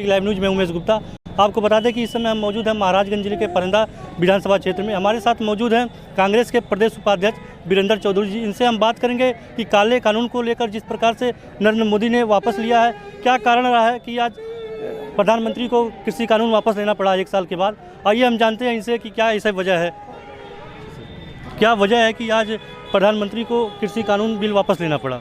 Live news में उमेश गुप्ता। आपको बता दें कि इस समय हम मौजूद हैं महाराजगंज जिले के परंदा विधानसभा क्षेत्र में। हमारे साथ मौजूद हैं कांग्रेस के प्रदेश उपाध्यक्ष वीरेंद्र चौधरी जी। इनसे हम बात करेंगे कि काले कानून को लेकर जिस प्रकार से नरेंद्र मोदी ने वापस लिया है, क्या कारण रहा है कि आज प्रधानमंत्री को कृषि कानून वापस लेना पड़ा 1 साल के बाद। आइए हम जानते हैं इनसे कि क्या ऐसा वजह है, क्या वजह है कि आज प्रधानमंत्री को कृषि कानून बिल वापस लेना पड़ा।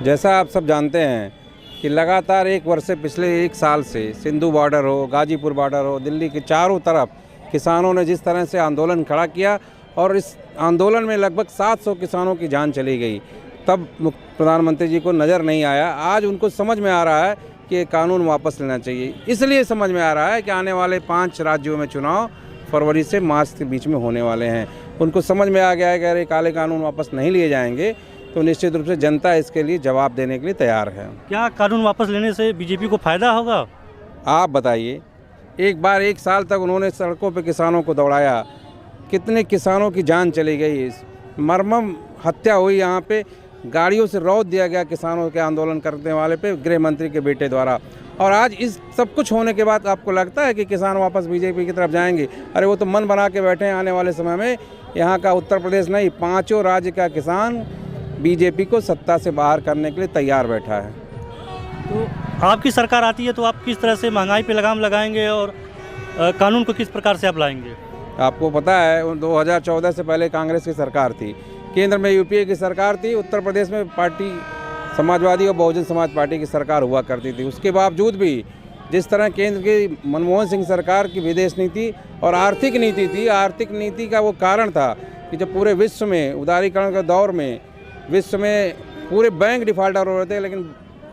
जैसा आप सब जानते हैं कि लगातार 1 वर्ष से पिछले 1 साल से सिंधु बॉर्डर हो, गाजीपुर बॉर्डर हो, दिल्ली के चारों तरफ किसानों ने जिस तरह से आंदोलन खड़ा किया और इस आंदोलन में लगभग 700 किसानों की जान चली गई, तब प्रधानमंत्री जी को नज़र नहीं आया। आज उनको समझ में आ रहा है कि कानून वापस लेना चाहिए। इसलिए समझ में आ रहा है कि आने वाले 5 राज्यों में चुनाव फरवरी से मार्च के बीच में होने वाले हैं। उनको समझ में आ गया है कि अरे काले कानून वापस नहीं लिए जाएंगे तो निश्चित रूप से जनता इसके लिए जवाब देने के लिए तैयार है। क्या कानून वापस लेने से बीजेपी को फायदा होगा? आप बताइए, एक बार 1 साल तक उन्होंने सड़कों पे किसानों को दौड़ाया, कितने किसानों की जान चली गई, मर्मम हत्या हुई, यहाँ पे गाड़ियों से रौंद दिया गया किसानों के आंदोलन करने वाले पे गृह मंत्री के बेटे द्वारा। और आज इस सब कुछ होने के बाद आपको लगता है कि किसान वापस बीजेपी की तरफ जाएंगे? अरे वो तो मन बना के बैठे हैं। आने वाले समय में यहाँ का उत्तर प्रदेश नहीं, 5 राज्य का किसान बीजेपी को सत्ता से बाहर करने के लिए तैयार बैठा है। तो आपकी सरकार आती है तो आप किस तरह से महंगाई पे लगाम लगाएंगे और कानून को किस प्रकार से आप लाएंगे? आपको पता है 2014 से पहले कांग्रेस की सरकार थी, केंद्र में यूपीए की सरकार थी, उत्तर प्रदेश में पार्टी समाजवादी और बहुजन समाज पार्टी की सरकार हुआ करती थी। उसके बावजूद भी जिस तरह केंद्र की मनमोहन सिंह सरकार की विदेश नीति और आर्थिक नीति थी, आर्थिक नीति का वो कारण था कि जब पूरे विश्व में उदारीकरण के दौर में विश्व में पूरे बैंक डिफ़ाल्टर हो रहे थे, लेकिन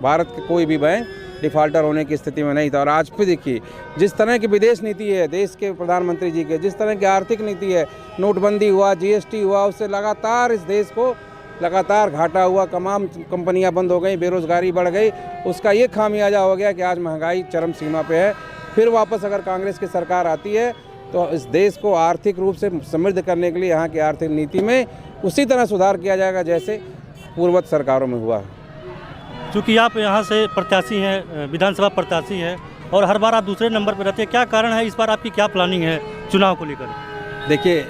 भारत के कोई भी बैंक डिफ़ाल्टर होने की स्थिति में नहीं था। और आज फिर देखिए जिस तरह की विदेश नीति है देश के प्रधानमंत्री जी के, जिस तरह की आर्थिक नीति है, नोटबंदी हुआ, जीएसटी हुआ, उससे लगातार इस देश को लगातार घाटा हुआ, तमाम कंपनियां बंद हो गई, बेरोज़गारी बढ़ गई। उसका ये खामियाजा हो गया कि आज महंगाई चरम सीमा पे है। फिर वापस अगर कांग्रेस की सरकार आती है तो इस देश को आर्थिक रूप से समृद्ध करने के लिए यहाँ की आर्थिक नीति में उसी तरह सुधार किया जाएगा जैसे पूर्ववर्ती सरकारों में हुआ। क्योंकि आप यहाँ से प्रत्याशी हैं, विधानसभा प्रत्याशी हैं और हर बार आप दूसरे नंबर पर रहते हैं, क्या कारण है? इस बार आपकी क्या प्लानिंग है चुनाव को लेकर? देखिए,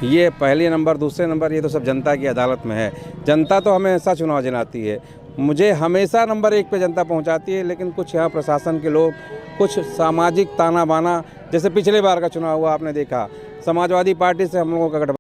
ये पहले नंबर दूसरे नंबर ये तो सब जनता की अदालत में है। जनता तो हमेशा चुनाव जिताती है, मुझे हमेशा नंबर 1 पे जनता पहुंचाती है। लेकिन कुछ यहाँ प्रशासन के लोग कुछ सामाजिक ताना बाना, जैसे पिछले बार का चुनाव हुआ आपने देखा, समाजवादी पार्टी से हम लोगों का